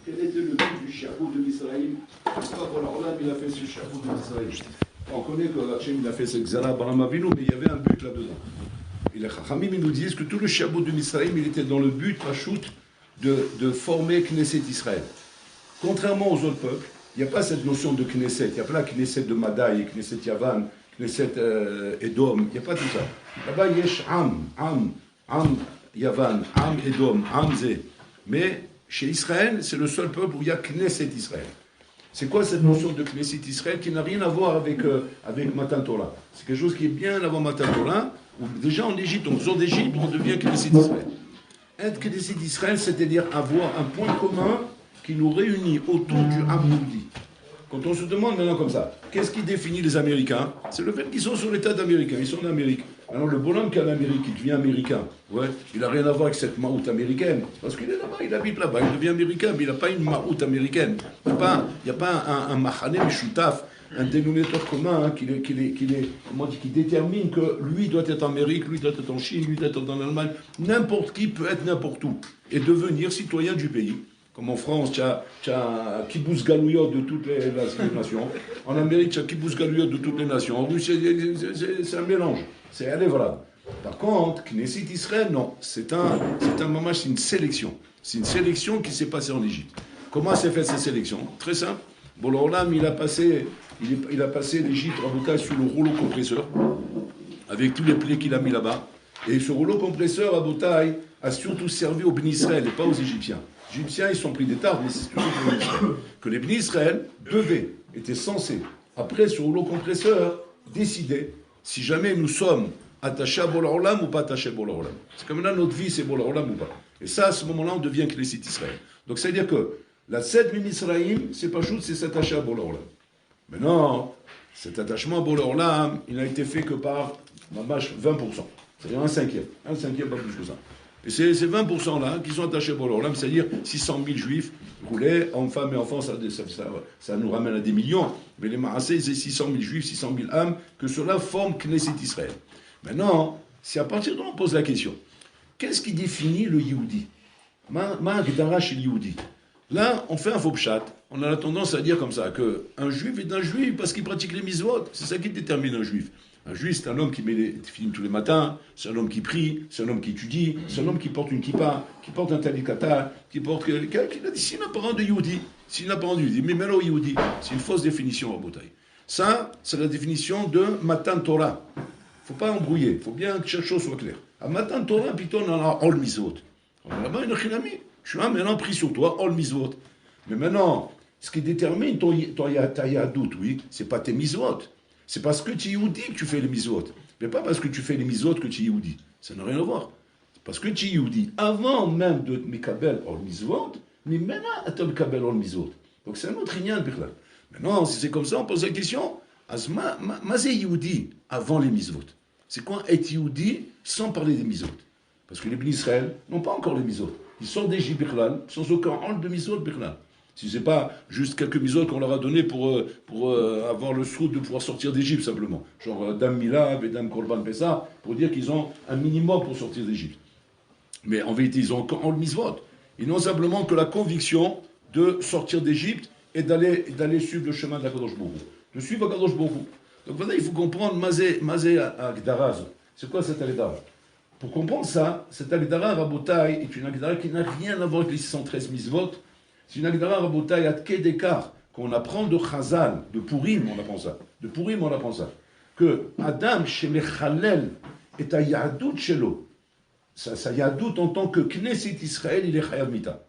Quel était le but du chapeau de Israël? Pourquoi Olam il a fait ce chapeau de Israël? On connaît que Hachem il a fait ce Xara Baram Avinu, mais il y avait un but là-dedans. Et les Chachamim nous disent que tout le chapeau de Israël il était dans le but, Pachout, de former Knesset Israël. Contrairement aux autres peuples, il n'y a pas cette notion de Knesset. Il n'y a pas la Knesset de Madaï, Knesset Yavan, Knesset Edom. Il n'y a pas tout ça. Là-bas, il y a Am, Yavan, Am, Edom, Am, Zé. Mais chez Israël, c'est le seul peuple où il y a Knesset Israël. C'est quoi cette notion de Knesset Israël qui n'a rien à voir avec Matan Torah? C'est quelque chose qui est bien avant Matan Torah, où déjà en Égypte, en faisant d'Égypte, on devient Knesset Israël. Être Knesset Israël, c'est-à-dire avoir un point commun qui nous réunit autour du Am Yehudi. Quand on se demande maintenant comme ça, qu'est-ce qui définit les Américains? C'est le fait qu'ils sont sur l'état d'Américains, ils sont en Amérique. Alors le bonhomme qui est en Amérique, il devient américain, ouais, il n'a rien à voir avec cette maout américaine, parce qu'il est là-bas, il habite là-bas, il devient américain, mais il n'a pas une maout américaine. Il n'y a pas un mahané mishutaf, un dénominateur commun qui détermine que lui doit être en Amérique, lui doit être en Chine, lui doit être en Allemagne. N'importe qui peut être n'importe où et devenir citoyen du pays. Comme en France, tu as Kibbutz Galouyot de toutes les nations. En Amérique, tu as Kibbutz Galouyot de toutes les nations. En Russie, c'est un mélange. C'est voilà. Par contre, Knesset Israël, non. C'est un moment, c'est une sélection. C'est une sélection qui s'est passée en Égypte. Comment s'est faite cette sélection? Très simple. Olam, il a passé l'Égypte sur le rouleau compresseur, avec tous les plaies qu'il a mis là-bas. Et ce rouleau compresseur, à Botaï, a surtout servi aux Bnei Israël et pas aux Égyptiens. Les Égyptiens, ils sont pris des tards, mais c'est surtout pour les Israël. Que les Bnei Israël étaient censés, après ce rouleau compresseur, décider si jamais nous sommes attachés à Bola Olam ou pas attachés à Bola Olam. C'est comme là, notre vie, c'est Bola Olam ou pas. Et ça, à ce moment-là, on devient Knesset Israël. Donc, ça veut dire que la 7 Israël, c'est pas juste, c'est s'attacher à Bola Olam. Maintenant, cet attachement à Bola Olam, il n'a été fait que par, mamash, 20%. C'est-à-dire un cinquième, pas plus que ça. Et ces 20%-là qui sont attachés à Bola Olam, c'est-à-dire 600 000 juifs roulés, hommes, femmes et enfants, ça nous ramène à des millions. Mais les Maasé, c'est 600 000 juifs, 600 000 âmes, que cela forme Knesset Israël. Maintenant, c'est à partir de là on pose la question. Qu'est-ce qui définit le Yehudi? Ma'agdara chez le Yehudi. Là, on fait un faux pshat. On a la tendance à dire comme ça, qu'un juif est un juif parce qu'il pratique les mitzvot. C'est ça qui détermine un juif. Un juif, c'est un homme qui met les films tous les matins, c'est un homme qui prie, c'est un homme qui étudie, c'est un homme qui porte une kippa, qui porte un talit kata, qui a dit, s'il n'a pas rendu Yehudi, mais maintenant Yehudi, c'est une fausse définition en bouteille. Ça, c'est la définition de Matan Torah. Il ne faut pas embrouiller, il faut bien que chaque chose soit claire. À Matan Torah, plutôt, on a Ol Mitzvot. Là-bas, il y a un chinami. Tu as maintenant pris sur toi Ol Mitzvot. Mais maintenant, ce qui détermine ta yadout, oui, c'est pas tes mitzvot. C'est parce que tu es Yehudi que tu fais les mitzvot. Mais pas parce que tu fais les mitzvot que tu es Yehudi. Ça n'a rien à voir. C'est parce que tu es Yehudi. Avant même de Mikabel Ol Mitzvot, mais maintenant, tu Mikabel Ol Mitzvot. Donc c'est un autre ignan, Birlan. Maintenant, si c'est comme ça, on pose la question. Azma, c'est Yehudi avant les mitzvot. C'est quoi être Yehudi sans parler des mitzvot? Parce que les Bnei Israël n'ont pas encore les mitzvot. Ils sortent d'Égypte, Birlan, sans aucun rang de mitzvot, Birlan. Si ce n'est pas juste quelques mitzvot qu'on leur a donné pour avoir le souhait de pouvoir sortir d'Égypte, simplement. Genre Dam Milab et Dam Korban Pessah, pour dire qu'ils ont un minimum pour sortir d'Égypte. Mais en vérité, ils ont encore le mitzvot. Ils n'ont simplement que la conviction de sortir d'Égypte et d'aller suivre le chemin de la Kadosh Baruch Hu. De suivre la Kadosh Baruch Hu. Donc voilà, il faut comprendre Mazé Agdara. C'est quoi cette Agdara? Pour comprendre ça, cette Agdara Rabotai est une Agdara qui n'a rien à voir avec les 613 mitzvot. C'est une Agdara Rabotai à quai d'écart qu'on apprend de Chazal, de Purim, on apprend ça. De Purim, on apprend ça. Que Adam, chez Mechalel, est à Yadout Shelo. Sa Yadout en tant que Knesset Israël, il est Chayav Mita.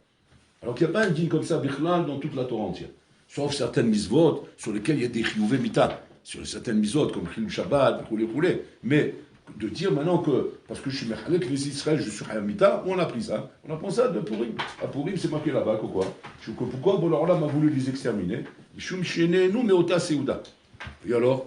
Alors qu'il n'y a pas un digne comme ça, Bichlal, dans toute la Torah entière. Sauf certaines mitzvot sur lesquelles il y a des Chiyuvei Mita. Sur certaines mitzvot, comme Chilul Shabbat, roulé. Mais de dire maintenant que, parce que je suis Mechalel, Knesset Israël, je suis Chayav Mita, où on a pris ça? On apprend ça de Purim. À Purim, c'est marqué là-bas, quoi. Pourquoi Bola-Olam a voulu les exterminer? Et alors,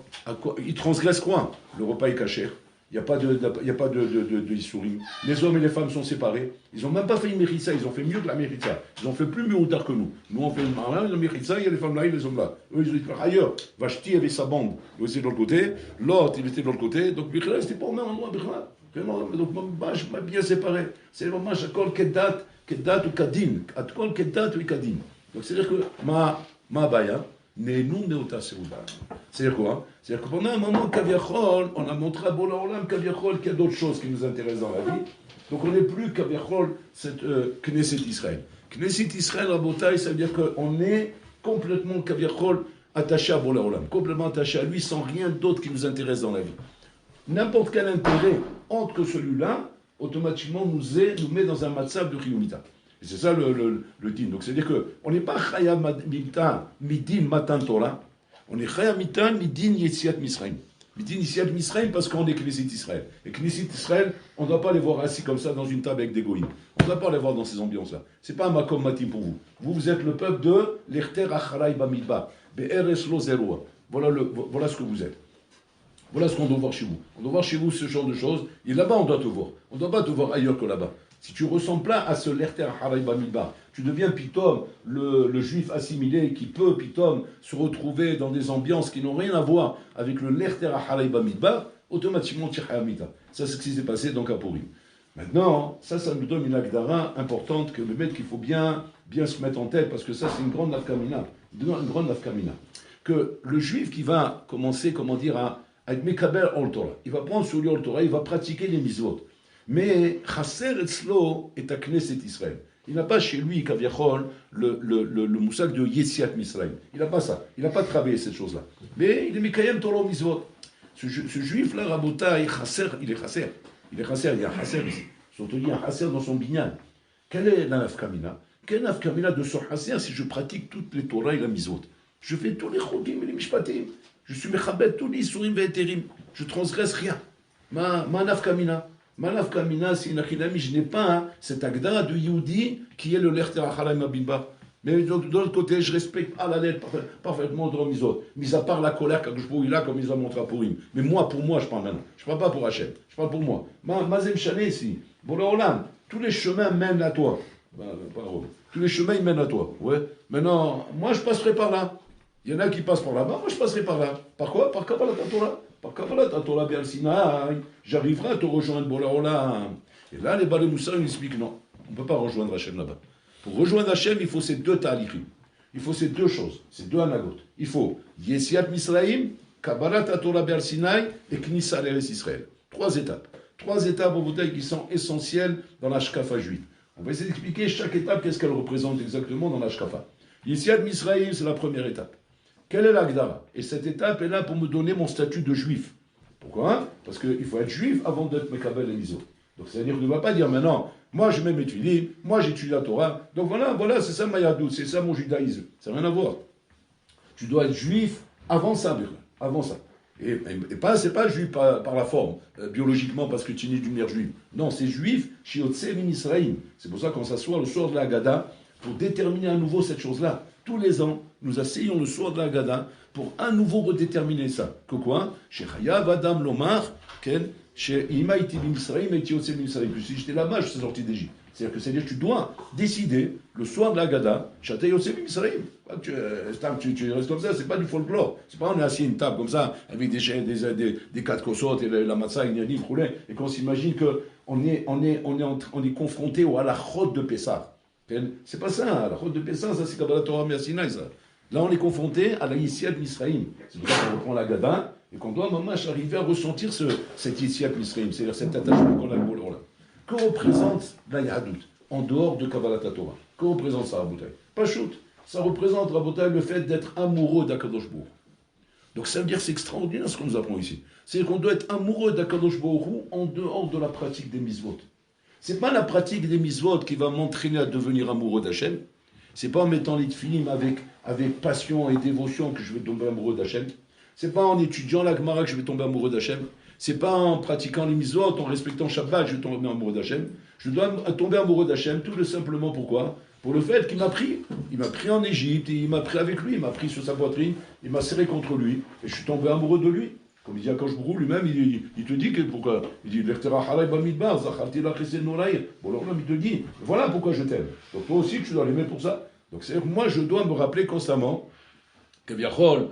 ils transgressent quoi? Le repas est caché. Il n'y a pas de Issourim. Les hommes et les femmes sont séparés. Ils n'ont même pas fait une méritza, ils ont fait mieux que la méritza. Ils ont fait plus mieux ou tard que nous. Nous, on fait une marin, la méritza, il y a les femmes là, et les hommes là. Eux, ils étaient ailleurs. Vashti avait sa bande. Ils étaient de l'autre côté. L'autre, il était de l'autre côté. Donc, Bichlal, c'était pas au même endroit, Bichlal. Vraiment, donc, je m'a bien séparé. C'est vraiment Akol Kedat ou Kadin. Akol Kedat ou Kadin. Donc, c'est-à-dire que ma baya, Nenou Neota Seuda. C'est-à-dire quoi? C'est-à-dire que pendant un moment, Kaviachol, on a montré à Bola Olam, Kaviachol, qu'il y a d'autres choses qui nous intéressent dans la vie. Donc, on n'est plus Kaviachol, cette Knesset Israël. Knesset Israël, Rabotai, ça veut dire qu'on est complètement Kaviachol attaché à Bola Olam, complètement attaché à lui, sans rien d'autre qui nous intéresse dans la vie. N'importe quel intérêt autre que celui-là, automatiquement nous met dans un matzab de Chiyumita. Et c'est ça le din. Donc c'est-à-dire qu'on n'est pas Chaya Mita Midin Matan Torah, on est Chaya Mita Midin Yetziat Misraim. Midin Yetziat Misraim parce qu'on est Knesset Israël. Et Knesset Israël, on ne doit pas les voir assis comme ça dans une table avec des goïms. On ne doit pas les voir dans ces ambiances-là. Ce n'est pas un makom matim pour vous. Vous êtes le peuple de l'Echter Acharai Bamidba, Be'eres Lo Zeroa. Voilà ce que vous êtes. Voilà ce qu'on doit voir chez vous. On doit voir chez vous ce genre de choses. Et là-bas, on doit te voir. On ne doit pas te voir ailleurs que là-bas. Si tu ressembles pas à ce Lerter Haray Bamidbar, tu deviens pitom, le juif assimilé qui peut pitom se retrouver dans des ambiances qui n'ont rien à voir avec le Lerter Haray Bamidbar, automatiquement tu hayamita. Ça, c'est ce qui s'est passé donc à Purim. Maintenant, ça nous donne une agdara importante que le maître qu'il faut bien se mettre en tête parce que ça, c'est une grande nafkamina. Une grande nafkamina. Que le juif qui va commencer, à être Mekaber al Torah. Il va prendre sur lui al Torah, il va pratiquer les mitzvot. Mais Chasser Etzlo est à Knesset Israël. Il n'a pas chez lui, Kaviachol, le moussak de Yetziat Misraïm. Il n'a pas ça. Il n'a pas travaillé cette chose-là. Mais il est Mekayem Torah mitzvot. Ce juif-là, Rabota, il est Chasser. Il est Chasser, il y a Chasser ici. Surtout, il y a Chasser dans son binyan. Quelle est la nafkamina? Quelle est la nafkamina de ce Chasser si je pratique toutes les Torah et la mitzvot? Je fais tous les chodim et les mishpatim. Je suis mechabet tous les isurim ve'eterim. Je transgresse rien. Ma nafkamina. Ma nafkamina, c'est une achilami. Je n'ai pas cet agda de Yehudi qui est le lerter achalam abimba. Mais de l'autre côté, je respecte à la lettre parfaitement le misot. Mis à part la colère que je il a comme ils ont montré à Purim. Mais moi, pour moi, je parle maintenant. Je ne parle pas pour Hachem. Je parle pour moi. Mazem Chané ici. Bola Olam. Tous les chemins mènent à toi. Tous les chemins, ils mènent à toi. Ouais. Maintenant, moi, je passerai par là. Il y en a qui passent par là-bas, moi je passerai par là. Par quoi? Par Kabbalat Torah. Par Kabbalat Torah Be'al Sinaï. J'arriverai à te rejoindre, Bola Olam. Et là, les Balé Moussa, ils expliquent non. On ne peut pas rejoindre Hachem là-bas. Pour rejoindre Hachem, il faut ces deux talichim. Il faut ces deux choses, ces deux anagotes. Il faut Yesiat Misraïm, Kabbalat Torah Be'al Sinaï et Knissa l'Eretz Israël. Trois étapes. Trois étapes, au qui sont essentielles dans la shkafa juive. On va essayer d'expliquer chaque étape, qu'est-ce qu'elle représente exactement dans la shkafa. Yesiat Misraïm, c'est la première étape. Quelle est l'Agdara? Et cette étape est là pour me donner mon statut de juif. Pourquoi? Parce qu'il faut être juif avant d'être Mekabel et Miso. Donc c'est-à-dire que tu ne vas pas dire maintenant, moi je mets mes tuilim, moi j'étudie la Torah, donc voilà, c'est ça ma yadout, c'est ça mon judaïsme. Ça n'a rien à voir. Tu dois être juif avant ça, avant ça. Et pas, c'est pas juif par la forme, biologiquement parce que tu es né d'une mère juive. Non, c'est juif chez Otse min Israël. C'est pour ça qu'on s'assoit le soir de la Haggadah pour déterminer à nouveau cette chose-là. Tous les ans, nous asseyons le soir de la Haggadah pour à nouveau redéterminer ça. Que quoi? Chez Chayav Adam Lomar, chez Ima iti b'Misraïm et iti Otse b'Misraïm. Si j'étais là-bas, je suis sorti d'Égypte. C'est-à-dire que tu dois décider le soir de la Haggadah, Chatei Otse b'Misraïm. Tu restes comme ça, c'est pas du folklore. C'est pas on est assis à une table comme ça, avec des quatre kosot et la matzah, il roulait, et qu'on s'imagine qu'on est confronté à la chôte de Pessah. C'est pas ça, la chôte de Pessah, ça c'est Kabbalat Torah Me'asinaï, ça. Là on est confronté à la Yetziat Misraïm. C'est pour ça qu'on reprend la Haggadah et qu'on doit mamash arriver à ressentir cette Yetziat Misraïm, c'est-à-dire cet attachement qu'on a pour là. Que représente la Yahadout en dehors de Kabbalat Torah? Que représente ça, Rabotai? Pas shoot. Ça représente, Rabotai, le fait d'être amoureux d'Akadosh Baruch. Donc ça veut dire que c'est extraordinaire ce qu'on nous apprend ici. C'est-à-dire qu'on doit être amoureux d'Akadosh Baruch en dehors de la pratique des mitzvot. C'est pas la pratique des mitzvot qui va m'entraîner à devenir amoureux d'Hachem. C'est pas en mettant les tefillim avec passion et dévotion que je vais tomber amoureux d'Hachem. C'est pas en étudiant la Gemara que je vais tomber amoureux d'Hachem. C'est pas en pratiquant les mitzvot, en respectant Shabbat, que je vais tomber amoureux d'Hachem. Je dois tomber amoureux d'Hachem tout simplement pourquoi? Pour le fait qu'il m'a pris. Il m'a pris en Égypte, il m'a pris avec lui, il m'a pris sur sa poitrine, il m'a serré contre lui, et je suis tombé amoureux de lui. Comme il dit Akadosh Baruch Hu lui-même, il te dit que pourquoi? Il dit L'Echtera Halay Bamidbar, Zacharti la Chesed Noraïr. Bon, alors là, il te dit, voilà pourquoi je t'aime. Donc toi aussi, tu dois l'aimer pour ça. Donc c'est-à-dire que moi, je dois me rappeler constamment Kaviachol,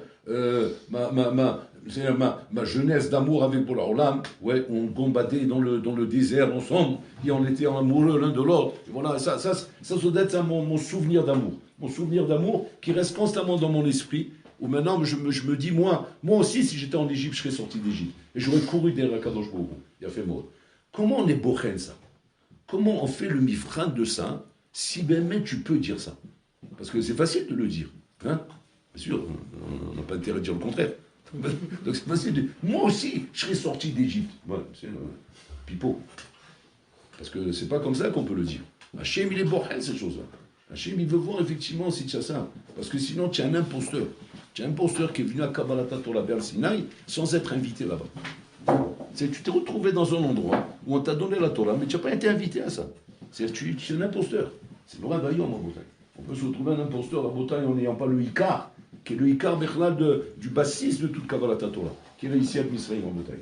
ma jeunesse d'amour avec Bola Olam, ouais, on combattait dans le désert ensemble, et on était amoureux l'un de l'autre. Voilà, ça doit être mon souvenir d'amour. Mon souvenir d'amour qui reste constamment dans mon esprit, où maintenant je me dis, moi aussi, si j'étais en Égypte, je serais sorti d'Égypte. Et j'aurais couru derrière Kadosh Baruch Hu. Il a fait mort. Comment on est bochen ça? Comment on fait le mifran de ça, si même tu peux dire ça? Parce que c'est facile de le dire. Hein? Bien sûr, on n'a pas intérêt de dire le contraire. Donc c'est facile de dire, moi aussi, je serais sorti d'Égypte. Ouais, c'est pipeau. Parce que c'est pas comme ça qu'on peut le dire. Hachem, il est bochen, cette chose-là. Hachem, il veut voir effectivement si tu as ça. Parce que sinon, tu es un imposteur. Tu es un imposteur qui est venu à Kabbalata Torah Ber Sinaï sans être invité là-bas. Tu t'es retrouvé dans un endroit où on t'a donné la Torah, mais tu n'as pas été invité à ça. C'est-à-dire tu es un imposteur. C'est le Ravaillon, en Bretagne. On peut se retrouver un imposteur à Bretagne en n'ayant pas le Icar, qui est le Icar Bechlal du bassiste de toute Kabbalata Torah, qui est le Issiat Misraïm en Bretagne.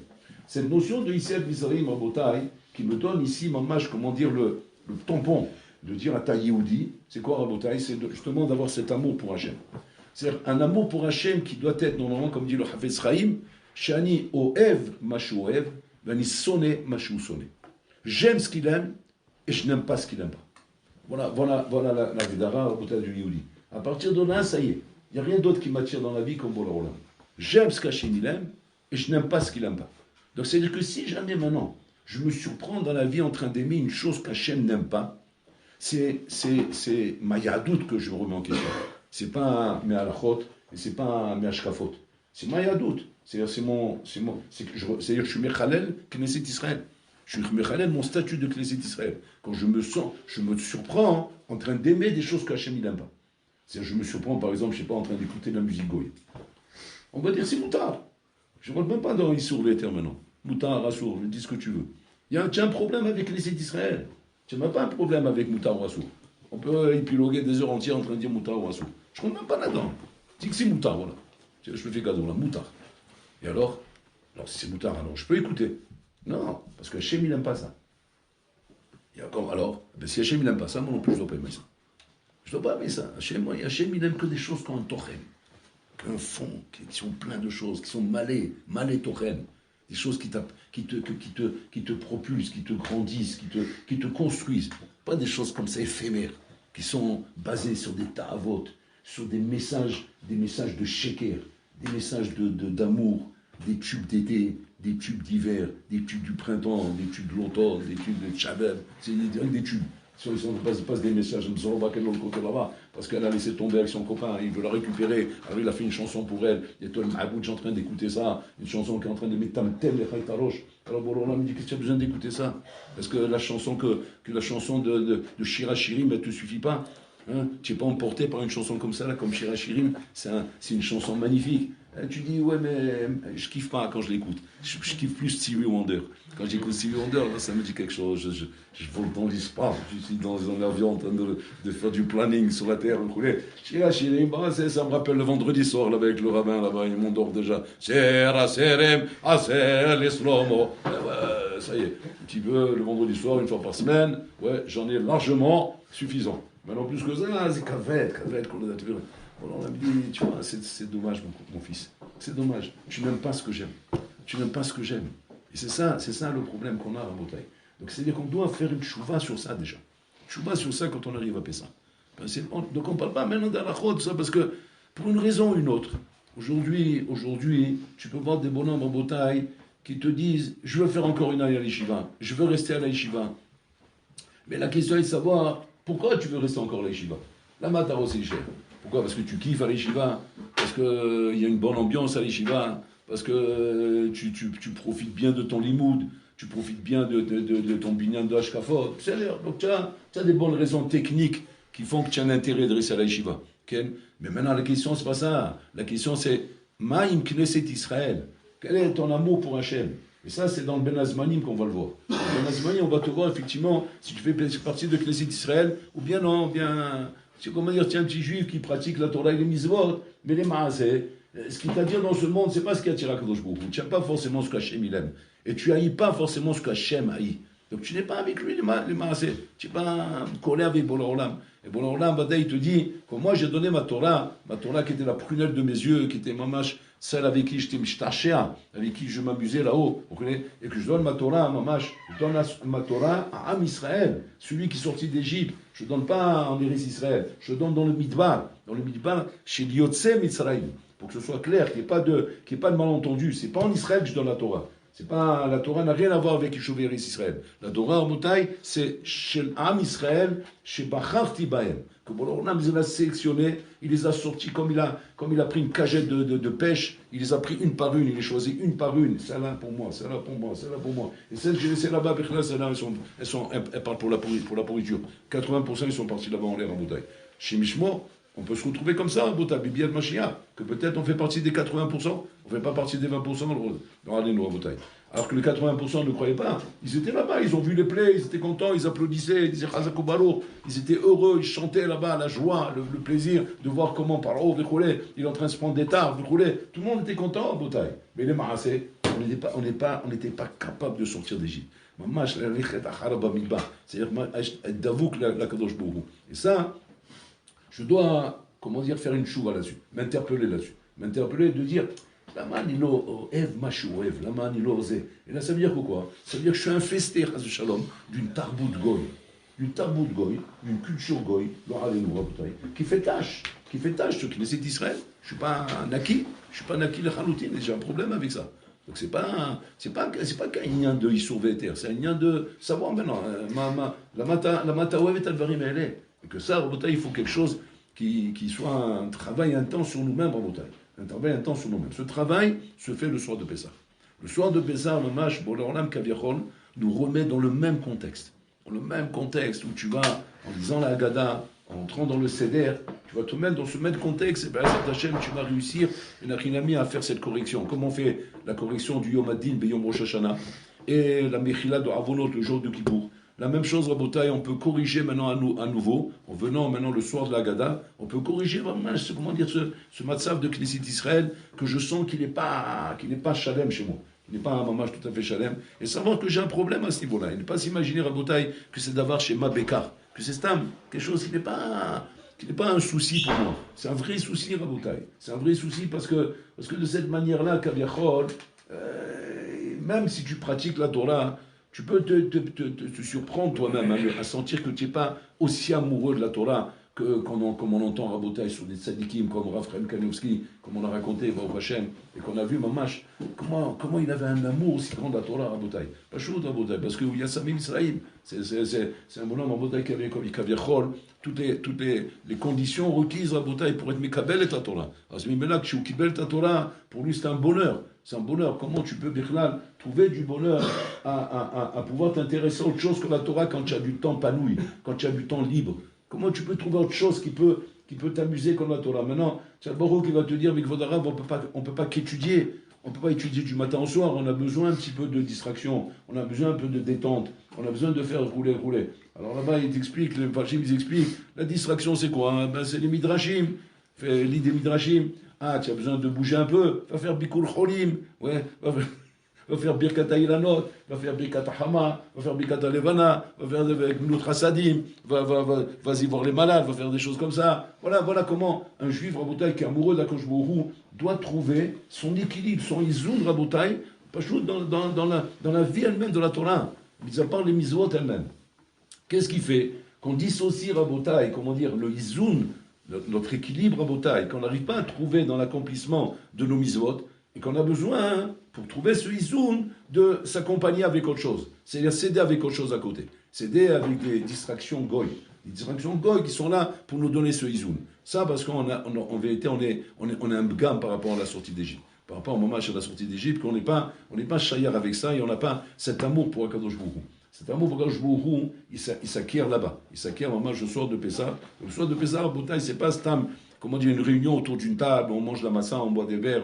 Cette notion de Issiat Misraïm en Bretagne, qui me donne ici, mamash, comment dire, le tampon, de dire à ta Yehudi, c'est quoi Rabotai? C'est justement d'avoir cet amour pour Hachem. C'est-à-dire un amour pour Hachem qui doit être, normalement, comme dit le Hafez Chaim, Shani Oev Mashu Oev, Vani Sone Mashu Sone. J'aime ce qu'il aime et je n'aime pas ce qu'il n'aime pas. Voilà la Vedara Rabotai du Yehudi. À partir de là, ça y est. Il n'y a rien d'autre qui m'attire dans la vie comme Bola Olam. J'aime ce qu'Hachem il aime et je n'aime pas ce qu'il n'aime pas. Donc c'est-à-dire que si jamais maintenant, je me surprends dans la vie en train d'aimer une chose qu'Hachem n'aime pas, c'est ma yadout que je remets en question. C'est pas mes halachot et c'est pas mes ashkafot. C'est ma yadout. C'est-à-dire que je suis mechalel Knesset Israël. Je suis mechalel mon statut de Knesset Israël. Quand je me surprends en train d'aimer des choses qu'Hachem n'aime pas. C'est-à-dire je me surprends par exemple, je sais pas, en train d'écouter de la musique goy. On va dire c'est moutard. Je ne rentre même pas dans Issour l'éther maintenant. Moutard, Assour, dis ce que tu veux. Tu as un problème avec Knesset Israël. Tu n'as pas un problème avec Moutar ou Assour. On peut épiloguer des heures entières en train de dire Moutar ou Assour. Je ne rentre même pas là-dedans. Dis que c'est Moutar, voilà. Je me fais cadeau là, Moutar. Et alors si c'est Moutar, alors je peux écouter. Non, parce que Hachem, il n'aime pas ça. Et encore, alors, si Hachem, il n'aime pas ça, moi non plus, je ne dois pas aimer ça. Je ne dois pas aimer ça. Hachem, il n'aime que des choses qui ont un tochem, un fond, qui sont plein de choses, qui sont malé tochem. Des choses qui te propulsent, qui te grandissent, qui te construisent. Pas des choses comme ça éphémères, qui sont basées sur des ta'avot, sur des messages de sheker, des messages d'amour, des tubes d'été, des tubes d'hiver, des tubes du printemps, des tubes de l'automne, des tubes de Tchabeb. C'est des tubes. Ils ne passent des messages, on va qu'elle le côté là-bas, parce qu'elle a laissé tomber avec son copain, il veut la récupérer, alors il a fait une chanson pour elle, et toi le Mahaboud, je suis en train d'écouter ça, une chanson qui est en train de mettre Tamtem les Khaytarosh. Alors Bourla me dit, qu'est-ce que tu as besoin d'écouter ça? Est-ce que la chanson de Shira Shirim, elle ne te suffit pas? Hein, tu n'es pas emporté par une chanson comme ça, là, comme Shira Shirim, c'est une chanson magnifique. Tu dis, ouais, mais je kiffe pas quand je l'écoute. Je kiffe plus Stevie Wonder. Quand j'écoute Stevie Wonder, là, ça me dit quelque chose. Je vole dans l'espace. Je suis dans un avion en train de faire du planning sur la Terre. Ça me rappelle le vendredi soir là, avec le rabbin là-bas. Il m'endort déjà. Ça y est, un petit peu le vendredi soir, une fois par semaine. Ouais, j'en ai largement suffisant. Maintenant, plus que ça, c'est Kavet, qu'on a trouvé. On a dit, tu vois, c'est dommage, mon fils. C'est dommage. Tu n'aimes pas ce que j'aime. Tu n'aimes pas ce que j'aime. Et c'est ça le problème qu'on a à Bretagne. Donc c'est-à-dire qu'on doit faire une chouva sur ça déjà. Une chouva sur ça quand on arrive à Pessah. Donc on ne parle pas maintenant d'Alachot, ça, parce que pour une raison ou une autre, aujourd'hui, tu peux voir des bonhommes en Bretagne qui te disent, je veux faire encore une année à l'Yeshiva, je veux rester à l'Yeshiva. Mais la question est de savoir, pourquoi tu veux rester encore à l'Yeshiva? La mataro, c'est cher. Pourquoi? Parce que tu kiffes à l'Yeshiva, parce qu'il y a une bonne ambiance à l'Yeshiva, parce que tu profites bien de ton limoud, tu profites bien de ton binyan de Hashkafot. Donc tu as des bonnes raisons techniques qui font que tu as un intérêt de rester à l'Yeshiva. Okay? Mais maintenant, la question, c'est pas ça. La question, c'est Ma'im Knesset Israël. Quel est ton amour pour Hachem? Et ça, c'est dans le Ben Azmanim qu'on va le voir. Dans le Ben Azmanim, on va te voir effectivement si tu fais partie de Knesset Israël, ou bien non, bien. C'est comment dire, tiens, un petit juif qui pratique la Torah et les mitzvot, mais les maaseh, ce qui t'attire dans ce monde, c'est pas ce qui attire à Kadosh Baruch Hu. Tu n'aimes pas forcément ce qu'Hachem il aime. Et tu haïs pas forcément ce qu'Hachem haït. Donc tu n'es pas avec lui, les maasé. Tu n'es pas collé avec Bola Olam. Et Bola Olam, il te dit que moi j'ai donné ma Torah qui était la prunelle de mes yeux, qui était mamash, celle avec qui j'étais mishtachéa, avec qui je m'amusais là-haut, et que je donne ma Torah, mamash, je donne ma Torah à Am Israël, celui qui est sorti d'Égypte. Je ne donne pas en Eretz Israël, je donne dans le Midbar, chez Yotse Mitzrayim, pour que ce soit clair, qu'il n'y ait pas de malentendu. C'est pas en Israël que je donne la Torah. La Torah n'a rien à voir avec Yishuv Eretz Israël. La Torah, en Moutaï, c'est chez Am Israël, chez Bacharti Bahem. Que Bolam, il les a sélectionnés, il les a sortis comme il a pris une cagette de pêche, il les a pris une par une, il les choisit une par une. Celle-là pour moi, celle-là pour moi, celle-là pour moi. Et celles que j'ai laissées là-bas, celles-là, elles parlent pour la pourriture. 80% ils sont partis là-bas en l'air en Moutaï. Chez Mishmo, on peut se retrouver comme ça, Bota Bibiel Mashiach, que peut-être on fait partie des 80%, on ne fait pas partie des 20% dans Radénou à Botaï. Alors que les 80% ne croyaient pas. Ils étaient là-bas, ils ont vu les plaies, ils étaient contents, ils applaudissaient, ils disaient Chazakobalo, ils étaient heureux, ils chantaient là-bas, la joie, le plaisir de voir comment par là-haut, il est en train de se prendre des tares, tout le monde était content à Botaï. Mais les Marassés, on n'était pas capable de sortir d'Égypte. C'est-à-dire, la Kadosh Bourou. Et ça, je dois, faire une chouva là-dessus, m'interpeller là-dessus. M'interpeller de dire, la man il oev machou oev, la man il osé. Et là ça veut dire quoi? Ça veut dire que je suis infesté, shalom, d'une tarbout goy, d'une culture goy, qui fait tâche sur qui c'est d'Israël. Je suis pas naki le chaloutine, et j'ai un problème avec ça. Donc c'est pas qu'un lien de Issour Véter, c'est un lien de savoir maintenant, la mata oev et alvarim elle est. Et que ça, Rabotai, il faut quelque chose qui soit un travail intense sur nous-mêmes, Rabotai. Un travail intense sur nous-mêmes. Ce travail se fait le soir de Pessah. Le soir de Pessah, le Mash, Bola Kaviachol, nous remet dans le même contexte. Dans le même contexte où tu vas, en lisant la Haggadah, en entrant dans le Seder, tu vas te mettre dans ce même contexte, et bien, cette Hachem, tu vas réussir, à faire cette correction. Comment on fait la correction du Yom Adin, Beyom Rosh Hashanah, et la Mechila de Avonot, le jour de Kippour. La même chose, Rabotai, on peut corriger maintenant à nouveau, en venant maintenant le soir de la Haggadah, on peut corriger vraiment ce matzav de Knesset Israël, que je sens qu'il n'est pas shalem chez moi. Il n'est pas un mamage tout à fait shalem. Et savoir que j'ai un problème à ce niveau-là. Et ne pas s'imaginer, Rabotai, que c'est d'avoir chez Mabekar, que c'est stam, quelque chose qui n'est pas un souci pour moi. C'est un vrai souci, Rabotai. C'est un vrai souci parce que de cette manière-là, Kaviachol, même si tu pratiques la Torah, tu peux te surprendre toi-même à sentir que tu n'es pas aussi amoureux de la Torah comme on entend Rabotai sur des tzadikim comme Rav Chaim Kanievski, comme on a raconté, Baruch Hashem, et qu'on a vu Mamash, comment il avait un amour aussi grand de la Torah, Rabotai. Pas chaud, Rabotai, parce que Yassamim Israël, c'est un bonhomme Rabotai qui avait Kaviachol, toutes les conditions requises, Rabotai, pour être Mekabel et ta Torah. Alors, c'est là que tu Kibel ta Torah, pour lui c'est un bonheur. C'est un bonheur. Comment tu peux, Birlal, trouver du bonheur à pouvoir t'intéresser à autre chose que la Torah quand tu as du temps panouille, quand tu as du temps libre? Comment tu peux trouver autre chose qui peut t'amuser comme la Torah? Maintenant, c'est le Baruch qui va te dire, mais Kvodarav, on ne peut pas qu'étudier. On ne peut pas étudier du matin au soir. On a besoin un petit peu de distraction. On a besoin un peu de détente. On a besoin de faire rouler. Alors là-bas, les Fashim, ils expliquent. La distraction, c'est quoi? C'est les Midrashim. Lis des Midrashim. Ah, tu as besoin de bouger un peu. Va faire Bikul Cholim. Ouais, va faire Birkat Ilanot, va faire Birkat Hama, va faire Birkat Levana, va faire avec Minut Hasadim, vas-y voir les malades, va faire des choses comme ça. Voilà comment un juif Rabotai qui est amoureux d'Akadosh Baruch Hu doit trouver son équilibre, son izoun Rabotai, pas dans la vie elle-même de la Torah, mis à part les mitzvot elles-mêmes. Qu'est-ce qui fait qu'on dissocie Rabotai, le izoun, notre équilibre Rabotai, qu'on n'arrive pas à trouver dans l'accomplissement de nos mitzvot, et qu'on a besoin, pour trouver ce izoun, de s'accompagner avec autre chose. C'est-à-dire céder avec autre chose à côté. Céder avec des distractions goy. Les distractions goy qui sont là pour nous donner ce izoun. Ça, parce qu'en vérité, on est un gamme par rapport à la sortie d'Égypte. Par rapport au moment de la sortie d'Égypte, qu'on n'est pas chayar avec ça, et on n'a pas cet amour pour Akadosh Baruch Hu. Cet amour pour Akadosh Baruch Hu, il s'acquiert là-bas. Il s'acquiert au soir de Pessah. Le soir de Pessah, Rabotai, c'est pas stam. Une réunion autour d'une table, on mange la massa, on boit des verres,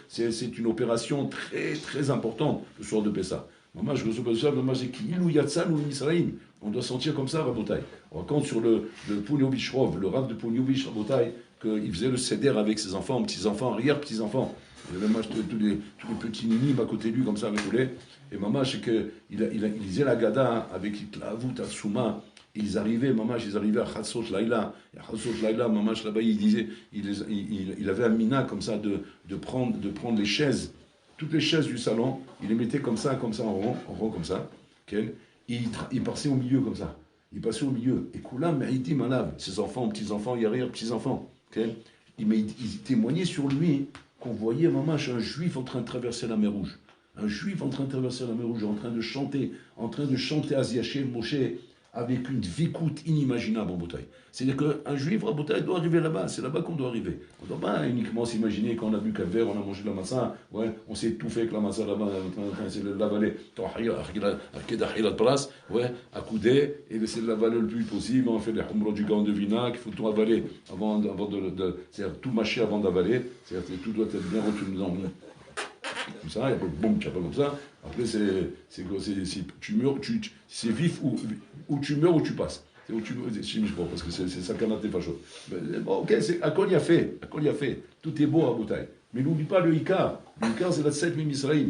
c'est une opération très très importante le soir de Pessah. Maman, je reçois pas ça, maman, c'est Kiilou Yatsan ou Misraïm. On doit sentir comme ça, Rabotai. On raconte sur le Pounyovich Rov, le Rav de Pounyovich, Rabotai, qu'il faisait le seder avec ses enfants, petits-enfants, arrière-petits-enfants. Il avait tous les petits ninim à côté de lui, comme ça, avec le lait. Et maman, c'est qu'il lisait la Gada avec Itlavut, Atsuma. Ils arrivaient, maman, ils arrivaient à Chatzot Laïla. Et à Chatzot Laïla, maman, là-bas, il disait, il avait un mina comme ça de prendre les chaises, toutes les chaises du salon, il les mettait comme ça, en rond comme ça. Okay? Il passait au milieu comme ça. Il passait au milieu. Et Koulam, il dit, malade, ses enfants, petits-enfants, arrière, petits-enfants. Okay? Il témoignait sur lui qu'on voyait, maman, un juif en train de traverser la mer Rouge. Un juif en train de traverser la mer Rouge, en train de chanter Aziaché, Moshe, avec une vikout inimaginable en bouteille. C'est-à-dire qu'un juif en bouteille doit arriver là-bas, c'est là-bas qu'on doit arriver. On ne doit pas uniquement s'imaginer qu'on a bu qu'un verre, on a mangé de la massa, ouais, on s'est étouffé avec la massa là-bas, c'est de l'avaler, ouais, accoudé, et c'est de l'avaler le plus possible, on fait les humros du gant de vinaigre, il faut tout avaler avant c'est-à-dire tout mâcher avant d'avaler, c'est-à-dire que tout doit être bien retenu dans le comme ça, il y a pas de bombe qui appelle comme ça. Après, tu meurs, c'est vif ou tu meurs ou tu passes. C'est où tu meurs, parce que c'est ça qu'on a fait pas chaud. Bon, ok, à quoi il a fait. Tout est beau à Boutaï. Mais n'oublie pas le Icar. Le Icar, c'est la 7000 Israël.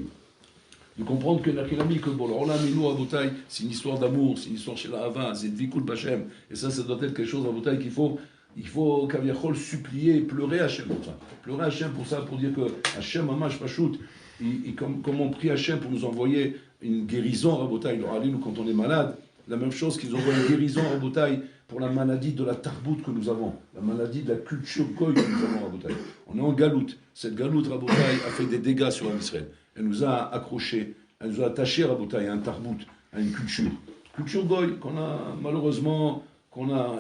De comprendre que l'Achilami, que bon, alors là, mais nous à Boutaï, c'est une histoire d'amour, c'est une histoire chez la Hava, c'est une Vikul Bachem. Et ça doit être quelque chose à Boutaï qu'il faut. Il faut Kaviachol supplier, pleurer Hachem pour ça. Pleurer Hachem pour ça, pour dire que Hachem, Mamash Pachout, comme on prie Hachem pour nous envoyer une guérison à Rabotaï. Nous, quand on est malade, la même chose qu'ils envoient une guérison à Rabotaï pour la maladie de la tarboute que nous avons, la maladie de la culture goy que nous avons à Rabotaï. On est en galoute. Cette galoute Rabotaï a fait des dégâts sur Israël. Elle nous a accrochés, elle nous a attachés à Rabotaï, à un tarboute, à une culture. Culture goy qu'on a malheureusement,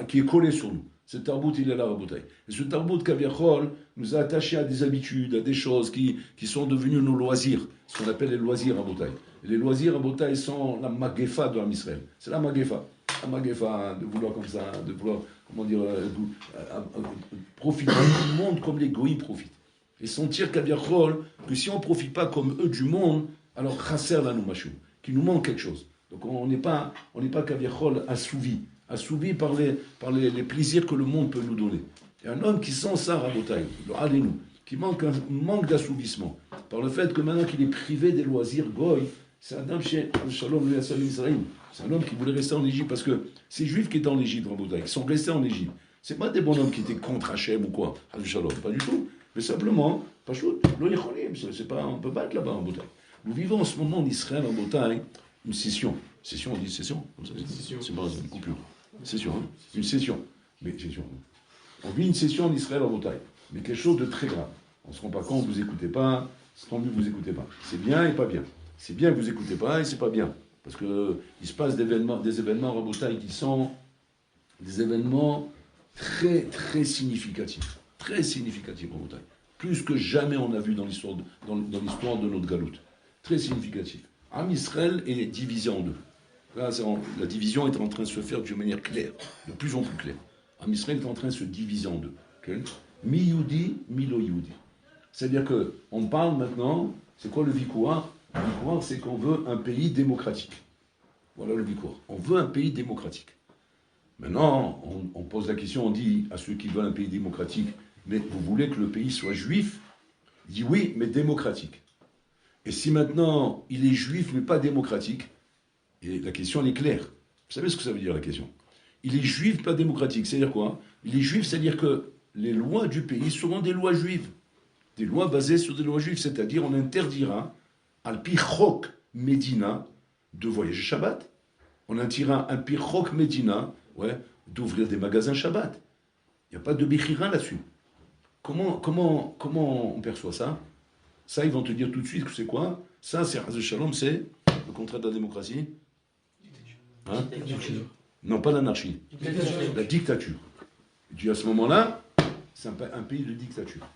qui est collée sur nous. Ce tarbout, il est là, Rabotaï. Et ce tarbout, Kaviachol, nous a attachés à des habitudes, à des choses qui sont devenues nos loisirs, ce qu'on appelle les loisirs, Rabotaï. Et les loisirs, Rabotaï, sont la magefa de Israël. C'est la magefa. La magefa, de vouloir comme ça, de vouloir, profiter du monde comme les goïs profitent. Et sentir, Kaviachol, que si on ne profite pas comme eux du monde, alors chasser la noumachou, qu'il nous manque quelque chose. Donc on n'est pas Kaviachol assouvi par les plaisirs que le monde peut nous donner. Et un homme qui sent ça, Rabotaï, qui manque d'assouvissement, par le fait que maintenant qu'il est privé des loisirs goy, c'est un homme chez Shalom Israël. C'est un homme qui voulait rester en Égypte, parce que ces juifs qui étaient en Égypte, Rabotaï, qui sont restés en Égypte, c'est pas des bonhommes qui étaient contre Hachem ou quoi, Shalom, pas du tout. Mais simplement, on ne peut pas être là-bas en Rabotaï. Nous vivons en ce moment en Israël, en Rabotaï, une session. Session, on dit session comme ça, c'est pas une coupure. Session, hein? Une session. Mais session. On vit une session en Israël en Bretagne, mais quelque chose de très grave. On ne se rend pas compte, vous n'écoutez pas, c'est tant mieux que vous n'écoutez pas. C'est bien et pas bien. C'est bien que vous n'écoutez pas et c'est pas bien. Parce qu'il se passe des événements en Bretagne qui sont des événements très, très significatifs. Très significatifs en Bretagne. Plus que jamais on a vu dans l'histoire de notre galoute. Très significatif. Am Israël est divisé en deux. Là, la division est en train de se faire d'une manière claire, de plus en plus claire. Am Israël est en train de se diviser en deux. Okay? Mi-Yudi, mi-lo-Yudi. C'est-à-dire qu'on parle maintenant, c'est quoi le Vikouar? Le Vikouar, c'est qu'on veut un pays démocratique. Voilà le Vikouar. On veut un pays démocratique. Maintenant, on pose la question, on dit à ceux qui veulent un pays démocratique, mais vous voulez que le pays soit juif? Il dit oui, mais démocratique. Et si maintenant il est juif, mais pas démocratique, et la question, elle est claire. Vous savez ce que ça veut dire, la question? Il est juif, pas démocratique. C'est-à-dire quoi? Il est juif, c'est-à-dire que les lois du pays seront des lois juives. Des lois basées sur des lois juives. C'est-à-dire, on interdira, al-pi chok Medina, de voyager Shabbat. On interdira al-pi chok Medina, d'ouvrir des magasins Shabbat. Il n'y a pas de bichira là-dessus. Comment on perçoit ça? Ça, ils vont te dire tout de suite que c'est quoi? Ça, c'est Haz Shalom, c'est le contraire de la démocratie. Hein? Non, pas l'anarchie. La dictature. Et tu à ce moment-là, c'est un pays de dictature.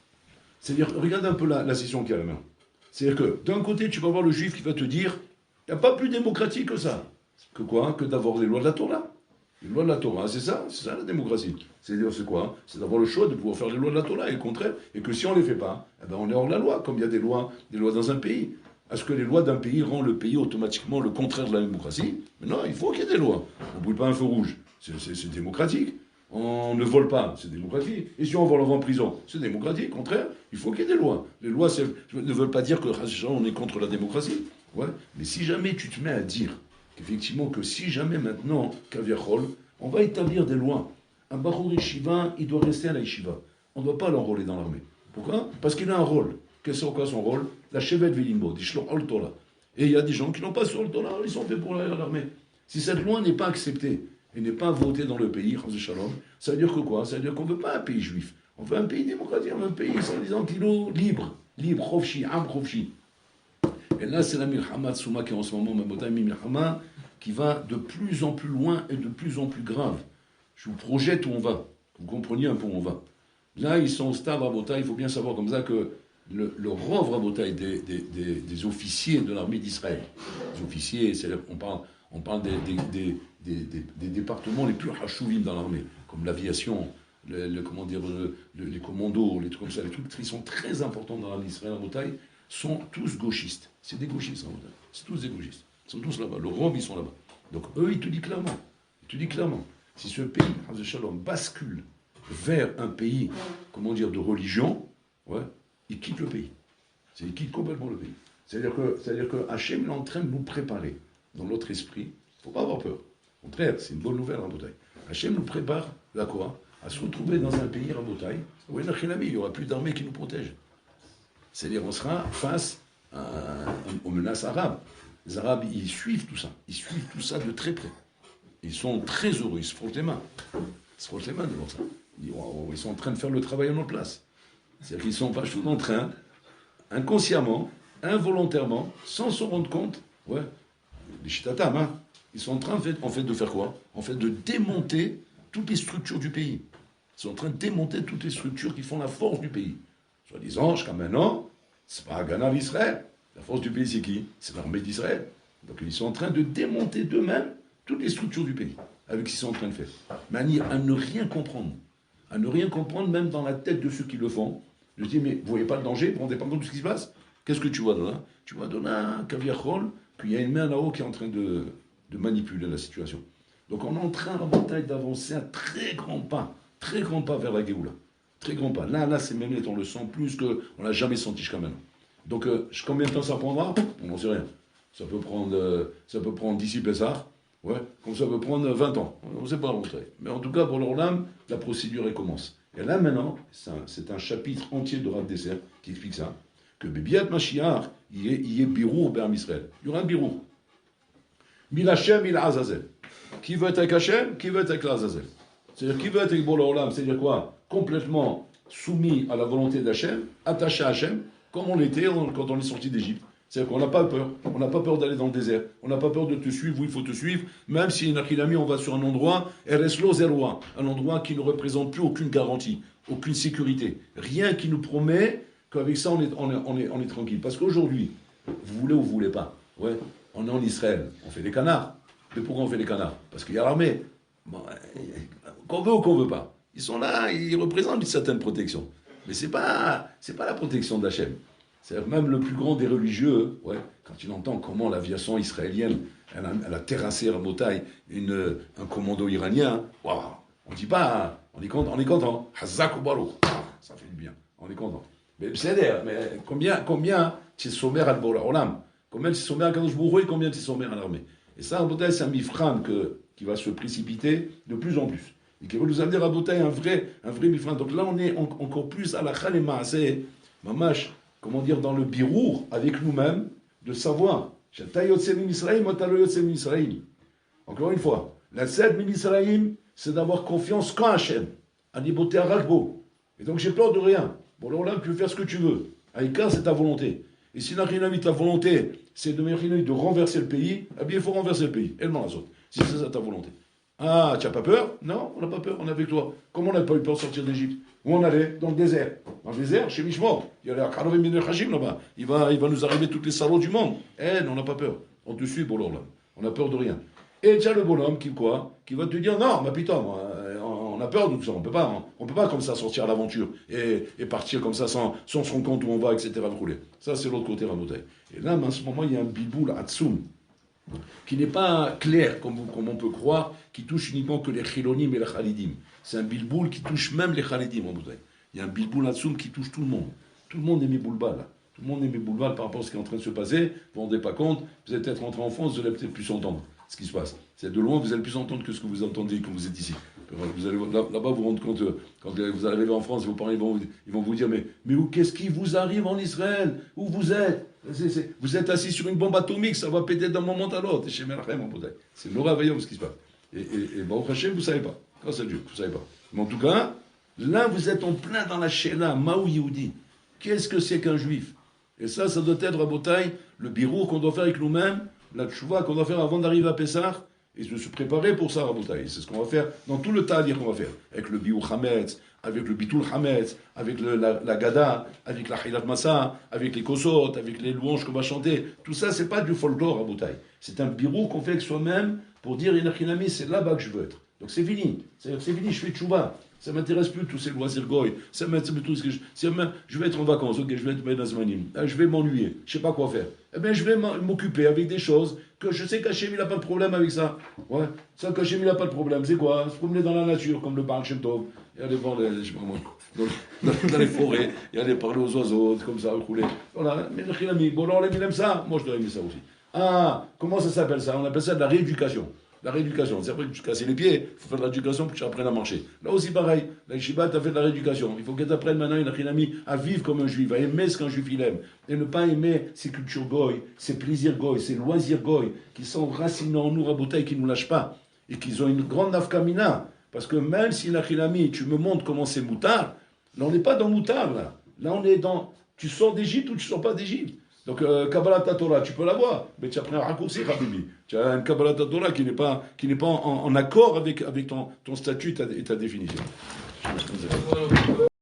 C'est-à-dire, regarde un peu la session qu'il y a là-dedans. C'est-à-dire que d'un côté, tu vas voir le juif qui va te dire, il n'y a pas plus démocratique que ça. Que quoi? Que d'avoir les lois de la Torah. Les lois de la Torah, c'est ça la démocratie. C'est-à-dire, c'est quoi? C'est d'avoir le choix de pouvoir faire les lois de la Torah et le contraire. Et que si on ne les fait pas, eh ben on est hors la loi, comme il y a des lois dans un pays. Est-ce que les lois d'un pays rendent le pays automatiquement le contraire de la démocratie? Mais non, il faut qu'il y ait des lois. On ne brûle pas un feu rouge, c'est démocratique. On ne vole pas, c'est démocratique. Et si on vole, on va en prison, c'est démocratique. Au contraire, il faut qu'il y ait des lois. Les lois ne veulent pas dire que on est contre la démocratie. Ouais. Mais si jamais tu te mets à dire qu'effectivement, que si jamais maintenant, Kaviachol, on va établir des lois. Un Bachour Yeshiva, il doit rester à la Yeshiva. On ne doit pas l'enrôler dans l'armée. Pourquoi? Parce qu'il a un rôle. Qu'est-ce que son rôle? La chevet Vilimbo, Al Torah. Et il y a des gens qui n'ont pas sur le Torah, ils sont faits pour aller à l'armée. Si cette loi n'est pas acceptée et n'est pas votée dans le pays, ça veut dire que quoi? Ça veut dire qu'on ne veut pas un pays juif. On veut un pays démocratique, un pays sans disant libre, Khofshi, Am Khofshi. Et là, c'est la Milchama Tsuma qui est en ce moment, Milchama, qui va de plus en plus loin et de plus en plus grave. Je vous projette où on va. Vous compreniez un peu où on va. Là, ils sont au stade Rabotai. Il faut bien savoir comme ça que le rov Rabotai des officiers de l'armée d'Israël, les officiers, on parle des départements les plus hachuvim dans l'armée, comme l'aviation, les commandos, les trucs comme ça, les trucs qui sont très importants dans l'armée d'Israël Rabotai, sont tous gauchistes. C'est des gauchistes Rabotai. C'est tous des gauchistes. Ils sont tous là-bas. Le rov, ils sont là-bas. Donc eux, ils te disent clairement. Si ce pays, Shalom, bascule vers un pays, de religion, ouais, il quitte le pays. Il quitte complètement le pays. C'est-à-dire que Hachem est en train de nous préparer dans notre esprit. Il ne faut pas avoir peur. Au contraire, c'est une bonne nouvelle, Rabotai. Hachem nous prépare à quoi? À se retrouver dans un pays, Rabotai, où il n'y aura plus d'armée qui nous protège. C'est-à-dire qu'on sera face aux menaces arabes. Les Arabes, ils suivent tout ça. Ils suivent tout ça de très près. Ils sont très heureux, ils se frottent les mains. Ils se frottent les mains devant ça. Ils sont en train de faire le travail à notre place. C'est-à-dire qu'ils sont pas tout en train, inconsciemment, involontairement, sans s'en rendre compte, ouais, les chitatam, hein, ils sont en train en fait de faire quoi? En fait de démonter toutes les structures du pays. Ils sont en train de démonter toutes les structures qui font la force du pays. Soi-disant, jusqu'à maintenant, c'est pas Haganah d'Israël. La force du pays, c'est qui? C'est l'armée d'Israël. Donc ils sont en train de démonter d'eux-mêmes toutes les structures du pays, avec ce qu'ils sont en train de faire. Mais à ne rien comprendre. À ne rien comprendre, même dans la tête de ceux qui le font. Je dis, mais vous voyez pas le danger, vous ne vous rendez pas compte de ce qui se passe? Qu'est-ce que tu vois de là? Tu vois de là, Kaviachol, qu'il y a une main là-haut qui est en train de manipuler la situation. Donc on est en train, la bataille, d'avancer un très grand pas vers la Géoula. Très grand pas. Là, c'est même, on le sent plus qu'on n'a jamais senti jusqu'à maintenant. Donc, combien de temps ça prendra? On n'en sait rien. Ça peut prendre d'ici Pessah. Ouais, comme ça peut prendre 20 ans. On ne sait pas rentrer. Mais en tout cas, pour l'Orlam, la procédure, elle commence. Et là, maintenant, c'est un chapitre entier de Rav Dessert qui explique ça, que Bibiat Mashiach, il y a Birour Berm Israël. Il y aura un Birour. Mil Hashem, Mil Azazel. Qui veut être avec Hashem, qui veut être avec l'Azazel. C'est-à-dire, qui veut être avec l'Orlam, c'est-à-dire quoi? Complètement soumis à la volonté d'Hachem, attaché à Hachem, comme on l'était quand on est sorti d'Égypte. C'est-à-dire qu'on n'a pas peur. On n'a pas peur d'aller dans le désert. On n'a pas peur de te suivre où il faut te suivre. Même si on va sur un endroit, Ereslo Zerwa, un endroit qui ne représente plus aucune garantie, aucune sécurité. Rien qui nous promet qu'avec ça, on est tranquille. Parce qu'aujourd'hui, vous voulez ou vous voulez pas, ouais, on est en Israël, on fait des canards. Mais pourquoi on fait des canards? Parce qu'il y a l'armée. Bon, qu'on veut ou qu'on veut pas. Ils sont là, ils représentent une certaine protection. Mais c'est pas la protection d'Hachem. C'est-à-dire même le plus grand des religieux, ouais, quand il entend comment l'aviation israélienne, elle a terrassé Rabotai, un commando iranien, waouh, on dit pas, on est content. Hazak ou Baruch, ça fait du bien, on est content. Mais c'est mais combien tu es sommaire à l'Olam? Combien tu es sommaire à Kadosh Baruch Hu et combien tu es sommaire à l'armée? Et ça, Rabotai, c'est un mifran qui va se précipiter de plus en plus. Et qui va nous amener Rabotai un vrai mifran. Donc là, on est encore plus à la Khalema, c'est mamash. Comment dire, dans le birour avec nous-mêmes, de savoir, encore une fois, la Sed Min c'est d'avoir confiance qu'en Hachem, à Niboté Arakbo. Et donc j'ai peur de rien. Bon, là, tu peux faire ce que tu veux. Aïka, c'est ta volonté. Et si ta volonté, c'est de renverser le pays, eh bien, il faut renverser le pays. Et le Manazot. Si c'est ça ta volonté. Ah, tu n'as pas peur? Non, on n'a pas peur, on est avec toi. Comment on n'a pas eu peur de sortir d'Égypte? Où on allait? Dans le désert. Dans le désert, chez Mishmor. Il y a les Akarovim Min Hashim là-bas. Il va nous arriver toutes les salauds du monde. On n'a pas peur. On te suit, Bolor, là. On n'a peur de rien. Et tu as le bonhomme qui va te dire, non, mais putain, moi, on On a peur de tout ça, on peut pas comme ça sortir à l'aventure et partir comme ça sans se rendre compte où on va, etc. Ça, c'est l'autre côté Rabotai. Et là, en ce moment, il y a un bilboul Hatsoum, qui n'est pas clair, comme on peut croire, qui touche uniquement que les chilonim et les khalidim. C'est un bilboul qui touche même les khalidim en Rabotai. Il y a un bilboul Hatsoum qui touche tout le monde. Tout le monde est Méboulbal, là. Tout le monde est Méboulbal par rapport à ce qui est en train de se passer. Vous ne vous rendez pas compte, vous êtes peut-être rentré en France, vous allez peut-être plus entendre ce qui se passe. C'est de loin, vous allez plus entendre que ce que vous entendez quand vous êtes ici. Vous allez là-bas vous rendre compte, quand vous arrivez en France, vos parents ils vont vous dire mais où, qu'est-ce qui vous arrive en Israël? Où vous êtes? Vous êtes assis sur une bombe atomique, ça va péter d'un moment à l'autre. C'est l'oravayom ce qui se passe. Et Baruch Hashem, vous ne savez pas. Grâce à Dieu, vous ne savez pas. Mais en tout cas, là vous êtes en plein dans la Sheila, Maou Yehudi. Qu'est-ce que c'est qu'un juif? Et ça doit être, Rabotai, le birour qu'on doit faire avec nous-mêmes, la tchouva qu'on doit faire avant d'arriver à Pessah, et de se préparer pour ça, Rabotai. C'est ce qu'on va faire dans tout le tas qu'on va faire. Avec le biou Hametz, avec le bitul Hametz, avec la Gada, avec la Hilat Massa, avec les Kosot, avec les louanges qu'on va chanter. Tout ça, c'est pas du folklore, Rabotai. C'est un birour qu'on fait avec soi-même pour dire, Inachinami, c'est là-bas que je veux être. Donc c'est fini. C'est fini, je fais tchouva. Ça ne m'intéresse plus tous ces loisirs goy. Ça m'intéresse plus tout ce que je vais être en vacances, ok, je vais être Benazmanim. Je vais m'ennuyer, je ne sais pas quoi faire. Eh bien, je vais m'occuper avec des choses que je sais qu'Hachem, il n'a pas de problème avec ça. Ouais, ça qu'Hachem, il n'a pas de problème. C'est quoi? Se promener dans la nature, comme le Baal Shem Tov, et aller voir je sais pas moi, dans les forêts, et aller parler aux oiseaux, comme ça, rouler. Voilà, mais le Khilami, bon, alors, il aime ça. Moi, je dois aimer ça aussi. Ah, comment ça s'appelle ça? On appelle ça de la rééducation. La rééducation, c'est après que tu casses les pieds, il faut faire de la rééducation pour que tu apprennes à marcher. Là aussi pareil, la yeshiva t'a fait de la rééducation. Il faut que tu apprennes maintenant une achinami à vivre comme un juif, à aimer ce qu'un juif il aime. Et ne pas aimer ses cultures goy, ses plaisirs goy, ses loisirs goy, qui sont racinés en nous, Rabotai, qui ne nous lâchent pas. Et qui ont une grande nafkamina. Parce que même si l'achinami, tu me montres comment c'est moutard, là on n'est pas dans moutard, là. Là on est dans, tu sors d'Égypte ou tu sors pas d'Égypte. Donc, Kabbalat Torah, tu peux l'avoir, mais tu as pris un raccourci, Habibi. Tu as un Kabbalat Torah qui n'est pas en accord avec ton statut et ta définition.